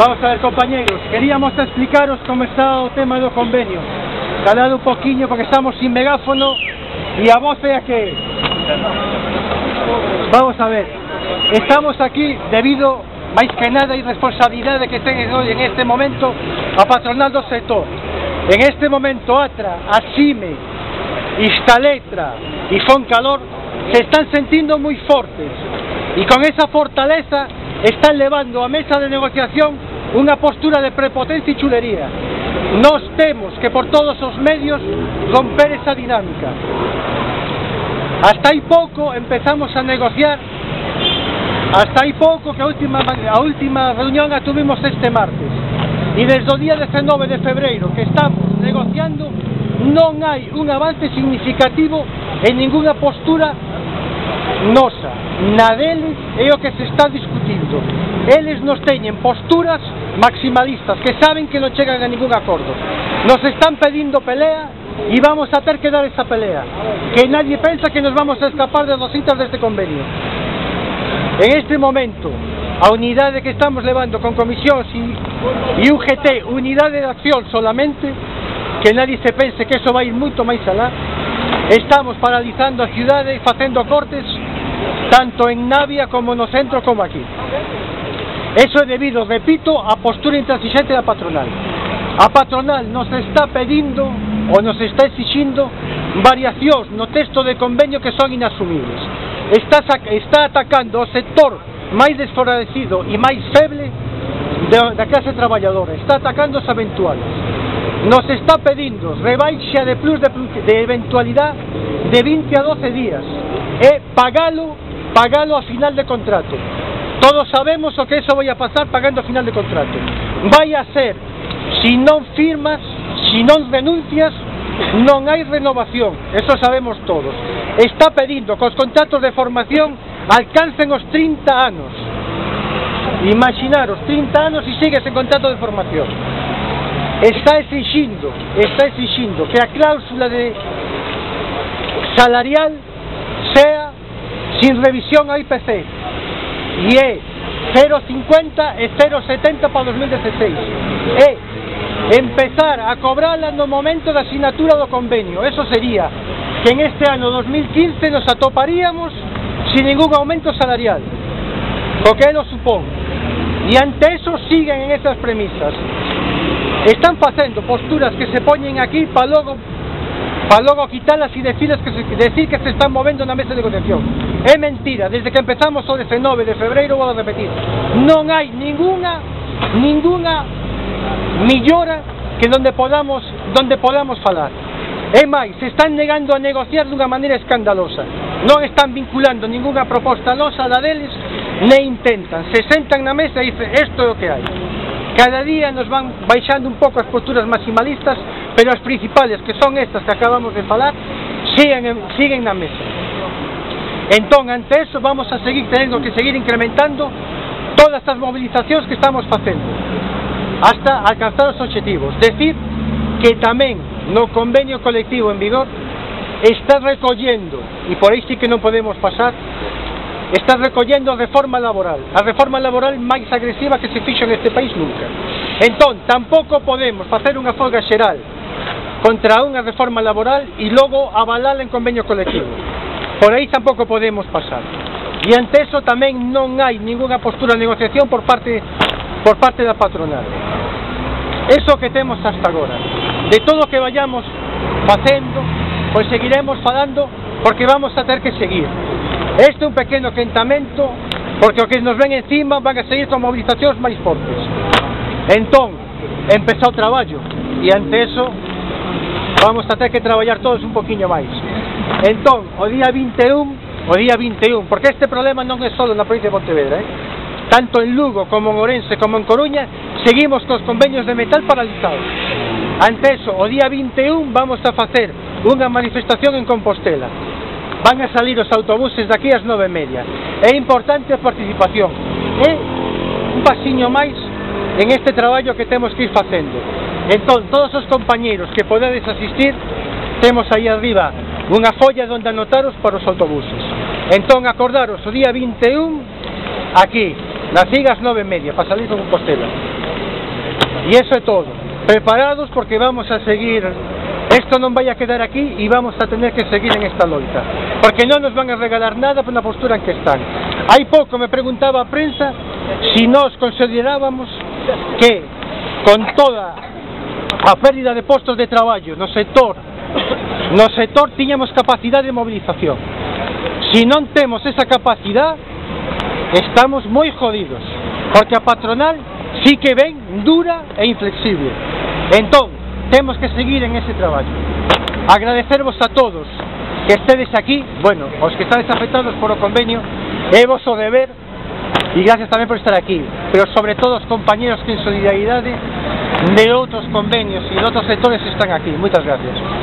Vamos a ver, compañeros, queríamos explicaros como está o tema do convenio. Calado un poquinho porque estamos sin megáfono e a voz é a que é. Vamos a ver, estamos aquí debido máis que nada a irresponsabilidade que ten en este momento a patronal do sector. En este momento Atra, Asime, Istaletra y Foncalor se están sintiendo muy fuertes y con esa fortaleza están levando a mesa de negociación unha postura de prepotencia e chulería. Nos temos que por todos os medios romper esa dinámica. Hasta hai pouco empezamos a negociar, hasta hai pouco que a última reunión a tuvimos este martes e desde o día 19 de febreiro que estamos negociando non hai un avance significativo en ninguna postura nosa, na deles é o que se está discutindo. Eles nos teñen posturas maximalistas que saben que non chegan a ningún acordo. Nos están pedindo pelea e vamos a ter que dar esa pelea. Que nadie pensa que nos vamos a escapar de 200 deste convenio. En este momento, a unidade que estamos levando con comisións e UGT, unidade de acción solamente, que nadie se pense que eso vai ir moito máis alá, estamos paralizando a cidade e facendo cortes tanto en Navia como no centro como aquí. Eso é debido, repito, a postura intransigente da patronal. A patronal nos está pedindo ou nos está exigindo variacións no texto de convenio que son inasumibles. Está atacando o sector máis desfavorecido e máis feble da clase traballadora, está atacando os eventuales. Nos está pedindo rebaixa de plus de eventualidade de 20 a 12 días e pagalo a final de contrato. Todos sabemos o que eso vai a pasar pagando a final de contrato. Vai a ser, si non firmas, si non denuncias, non hai renovación, eso sabemos todos. Está pedindo que os contratos de formación alcancen os 30 anos. Imaginaros, 30 anos e sigues en contrato de formación. Está exigindo que a cláusula salarial sea sin revisión a IPC e é 0,50 e 0,70 para 2016 e empezar a cobrala no momento da asinatura do convenio. Eso sería que en este ano 2015 nos atoparíamos sin ningún aumento salarial, o que lo supón, e ante eso siguen en esas premisas. Están facendo posturas que se poñen aquí para logo quitalas e decir que se están movendo na mesa de negociación. É mentira, desde que empezamos o 19 de febreiro, vou a repetir, non hai ninguna millora que donde podamos falar. É máis, se están negando a negociar dunha maneira escandalosa. Non están vinculando ninguna proposta nosa da deles, ne intentan, se sentan na mesa e dicen, isto é o que hai. Cada día nos van baixando un pouco as posturas maximalistas, pero as principales, que son estas que acabamos de falar, siguen na mesa. Entón, ante eso, vamos a seguir teniendo que seguir incrementando todas as movilizacións que estamos facendo, hasta alcanzar os objetivos. Decir que tamén no convenio colectivo en vigor está recollendo, e por aí sí que non podemos pasar, está recollendo a reforma laboral máis agresiva que se fixo neste país nunca. Entón, tampouco podemos facer unha folga xeral contra unha reforma laboral e logo avalala en convenio colectivo. Por aí tampouco podemos pasar. E ante eso tamén non hai ninguna postura de negociación por parte da patronal. Eso que temos hasta agora. De todo o que vayamos facendo, pois seguiremos falando porque vamos a ter que seguir. Este é un pequeno quentamento porque o que nos ven encima van a seguir con movilizacións máis fortes. Entón, empezou o traballo e ante eso vamos a ter que traballar todos un poquinho máis. Entón, o día 21, porque este problema non é só na provincia de Pontevedra, tanto en Lugo como en Ourense como en Coruña seguimos cos convenios de metal paralizados. Ante eso, o día 21 vamos a facer unha manifestación en Compostela. Van a salir os autobuses daqui ás 9:30. É importante a participación. É un pasiño máis en este traballo que temos que ir facendo. Entón, todos os compañeiros que podedes asistir, temos aí arriba unha folla onde anotaros para os autobuses. Entón, acordaros o día 21 aquí, nas Cigas 9:30, para salir con Compostela. E eso é todo. Preparados porque vamos a seguir. Esto non vai a quedar aquí e vamos a tener que seguir en esta loita, porque non nos van a regalar nada por la postura en que están. Hai pouco me preguntaba a prensa si nós considerábamos que con toda a pérdida de postos de traballo no sector tiñamos capacidade de movilización. Si non temos esa capacidade, estamos moi jodidos, porque a patronal sí que ven dura e inflexible. Entón, temos que seguir en ese traballo. Agradecervos a todos que estedes aquí, bueno, os que estades afectados por o convenio, é voso deber, e gracias tamén por estar aquí, pero sobre todo os compañeros que en solidaridade de outros convenios e de outros sectores están aquí. Moitas gracias.